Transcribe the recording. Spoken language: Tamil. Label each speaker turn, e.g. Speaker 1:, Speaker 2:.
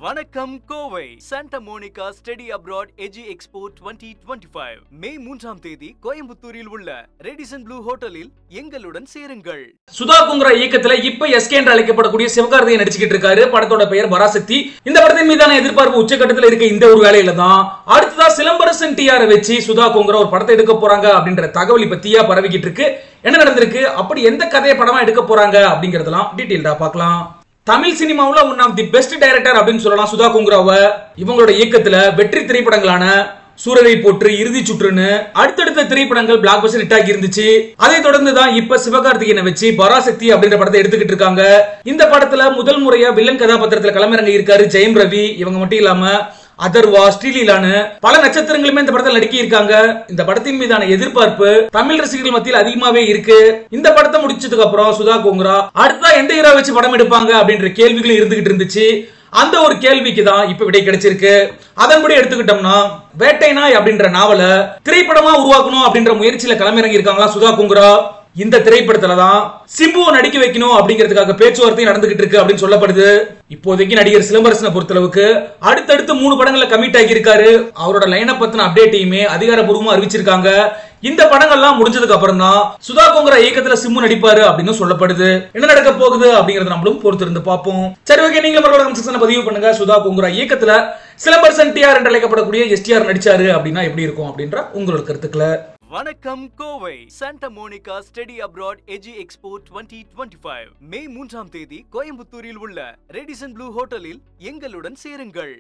Speaker 1: வணக்கம் Kovai Santa Monica study abroad எஜி எக்ஸ்போ 2025 மே 3ஆம் தேதி கோயம்புத்தூரில் உள்ள ரெடிசன் ப்ளூ ஹோட்டலில் எங்களுடன் சேருங்கள்.
Speaker 2: சுதா குங்குரா இயக்கத்துல இப்ப எஸ்கே என்று அழைக்கப்படக்கூடிய சிவகார்த்திகேயன் நடிச்சுக்கிட்டு இருக்காரு. படத்தோட பெயர் பராசக்தி. இந்த படத்தின் மீதான எதிர்பார்ப்பு உச்சகட்டத்தில் இருக்க இந்த ஒரு வேலையில தான் அடுத்ததா சிலம்பரசன் டிஆர் வச்சு சுதா குங்குரா ஒரு படத்தை எடுக்க போறாங்க அப்படின்ற தகவல் இப்ப தீயா பரவிக்கிட்டு இருக்கு. என்ன நடந்திருக்கு, அப்படி எந்த கதையை படமா எடுக்க போறாங்க அப்படிங்கறதெல்லாம் டீடைல்டா பார்க்கலாம். தமிழ் சினிமாவுல one of the best director அப்படின்னு சொல்லலாம் சுதா குங்குராவை. இவங்களோட இயக்கத்துல வெற்றி திரைப்படங்களான சூரரை போற்று, இறுதி சுற்றுன்னு அடுத்தடுத்த திரைப்படங்கள் பிளாக் பஸ்டர் ஹிட் ஆகி இருந்துச்சு. அதை தொடர்ந்து தான் இப்ப சிவகார்த்திகேயனை வச்சு பராசக்தி அப்படின்ற படத்தை எடுத்துக்கிட்டு இருக்காங்க. இந்த படத்துல முதல் முறையா வில்லன் கதாபாத்திரத்துல களமிறங்கி இருக்காரு ஜெயம் ரவி. இவங்க மட்டும் இல்லாம அதர்வா, ஸ்ரீலீலான்னு பல நட்சத்திரங்களுமே இந்த படத்தில் நடிக்க இருக்காங்க. இந்த படத்தின் மீதான எதிர்பார்ப்பு தமிழ் ரசிகர்கள் மத்தியில் அதிகமாவே இருக்கு. இந்த படத்தை முடிச்சதுக்கு அப்புறம் சுதா குங்குரா அடுத்ததா எந்த ஹீரோ வச்சு படம் எடுப்பாங்க அப்படின்ற கேள்விகள் இருந்துகிட்டு இருந்துச்சு. அந்த ஒரு கேள்விக்கு தான் இப்ப விடை கிடைச்சிருக்கு. அதன்படி எடுத்துக்கிட்டோம்னா வேட்டை நாய் அப்படின்ற நாவல திரைப்படமா உருவாக்கணும் அப்படின்ற முயற்சியில களமிறங்கி இருக்காங்களா சுதா குங்குரா. இந்த திரைப்படத்துல தான் சிம்புவை நடிக்க வைக்கணும் அப்படிங்கிறதுக்காக பேச்சுவார்த்தை நடந்துகிட்டு இருக்கு அப்படின்னு சொல்லப்படுது. இப்போதைக்கு நடிகர் சிலம்பரசனை பொறுத்தளவுக்கு அடுத்தடுத்து 3 படங்கள்ல கமிட் ஆகி இருக்காரு. அவரோட லைனை பத்தின அப்டேட்டையுமே அதிகாரப்பூர்வமா அறிவிச்சிருக்காங்க. இந்த படங்கள்லாம் முடிஞ்சதுக்கு அப்புறம் தான் சுதா குங்குரா இயக்கத்துல சிம்பு நடிப்பாரு அப்படின்னு சொல்லப்படுது. என்ன நடக்க போகுது அப்படிங்கறத நம்மளும் பொறுத்திருந்து பார்ப்போம். சரி, ஓகே, நீங்க நம்மளோட பதிவு பண்ணுங்க. சுதா குங்குரா இயக்கத்துல சிலம்பரசன் டிஆர் என்று அழைக்கப்படக்கூடிய எஸ்டிஆர் நடிச்சாரு அப்படின்னா எப்படி இருக்கும் அப்படின்ற உங்களோட கருத்துக்களை.
Speaker 1: வணக்கம் Kovai Santa Monica study abroad எஜி எக்ஸ்போ 2025 மே 3ஆம் தேதி கோயம்புத்தூரில் உள்ள ரெடிசன் ப்ளூ ஹோட்டலில் எங்களுடன் சேருங்கள்.